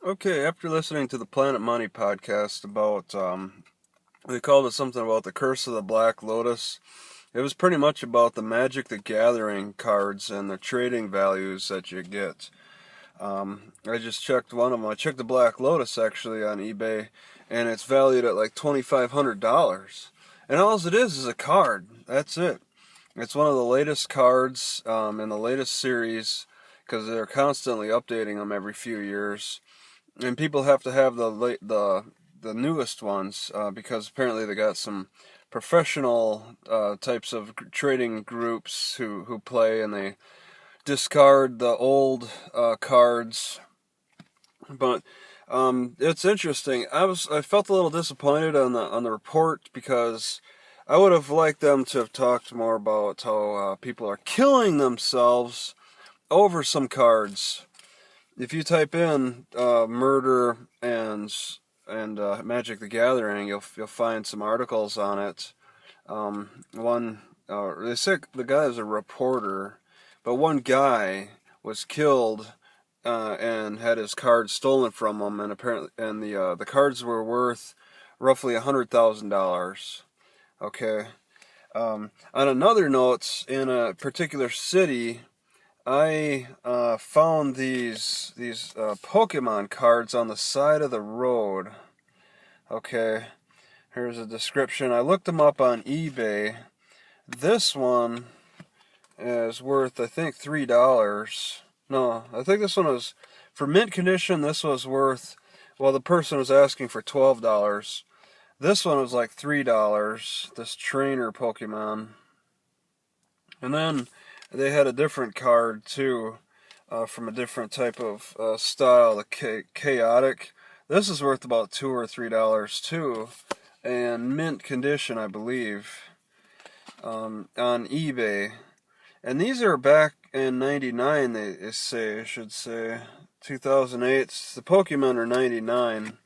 Okay, after listening to the Planet Money podcast about, they called it something about the Curse of the Black Lotus. It was pretty much about the Magic the Gathering cards and the trading values that you get. I just checked one of them. I checked the Black Lotus actually on eBay, and it's valued at like $2,500. And all it is a card. That's it. It's one of the latest cards in the latest series because they're constantly updating them every few years. And people have to have the newest ones because apparently they got some professional types of trading groups who play and they discard the old cards. But it's interesting. I felt a little disappointed on the report because I would have liked them to have talked more about how people are killing themselves over some cards. If you type in murder and Magic the Gathering, you'll find some articles on it. One they say the guy is a reporter, but one guy was killed and had his cards stolen from him, and apparently the cards were worth roughly $100,000. Okay. On another note, in a particular city, I found these Pokemon cards on the side of the road. Okay, here's a description. I looked them up on eBay. This one is worth, I think, $3. No, I think this one was, for mint condition, this was worth, well, the person was asking for $12. This one was like $3, this trainer Pokemon. And then they had a different card too, from a different type of style, the chaotic. This is worth about $2 or $3 too, and mint condition, I believe, on eBay. And these are back in '99. They say, I should say, 2008. The Pokemon are '99,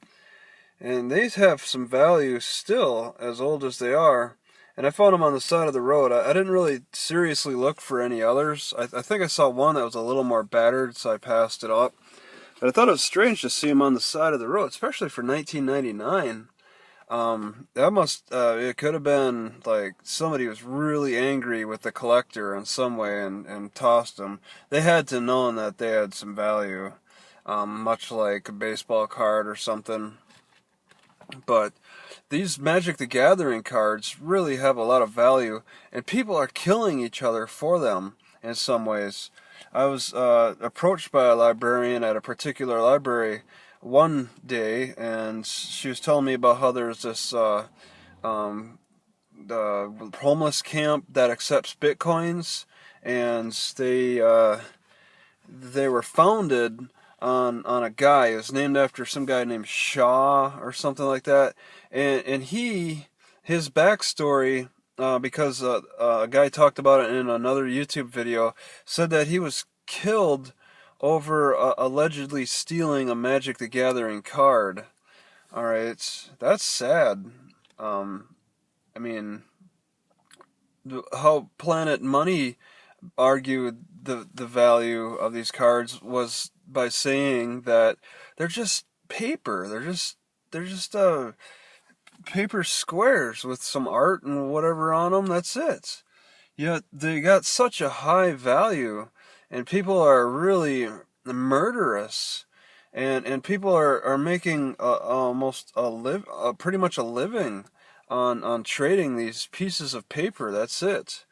and these have some value still, as old as they are. And I found them on the side of the road. I didn't really seriously look for any others. I think I saw one that was a little more battered, so I passed it up. But I thought it was strange to see them on the side of the road, especially for 1999. It could have been like somebody was really angry with the collector in some way and tossed them. They had to know that they had some value, much like a baseball card or something. But these Magic the Gathering cards really have a lot of value, and people are killing each other for them in some ways. I was approached by a librarian at a particular library one day, and she was telling me about how there's this the homeless camp that accepts bitcoins, and they were founded on a guy. It was named after some guy named Shaw or something like that. And his backstory, because a guy talked about it in another YouTube video, said that he was killed over allegedly stealing a Magic the Gathering card. All right, that's sad. I mean, how Planet Money argued the value of these cards was by saying that they're just paper. They're just paper squares with some art and whatever on them. That's it. Yet they got such a high value, and people are really murderous, and people are making almost pretty much a living on trading these pieces of paper. That's it.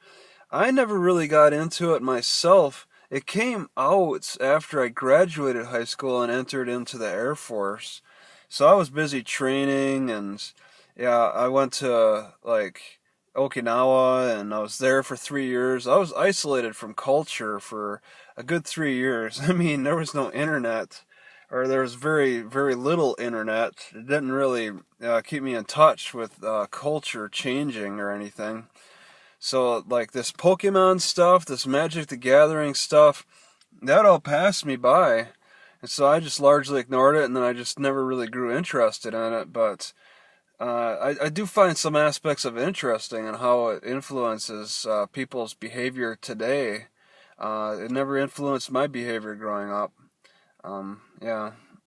I never really got into it myself. It came out after I graduated high school and entered into the Air Force. So I was busy training, and yeah, I went to like Okinawa, and I was there for 3 years. I was isolated from culture for a good 3 years. I mean, there was no internet, or there was very, very little internet. It didn't really keep me in touch with culture changing or anything. So, like, this Pokemon stuff, this Magic the Gathering stuff, that all passed me by. And so I just largely ignored it, and then I just never really grew interested in it. But I do find some aspects of interesting in how it influences people's behavior today. It never influenced my behavior growing up. Yeah.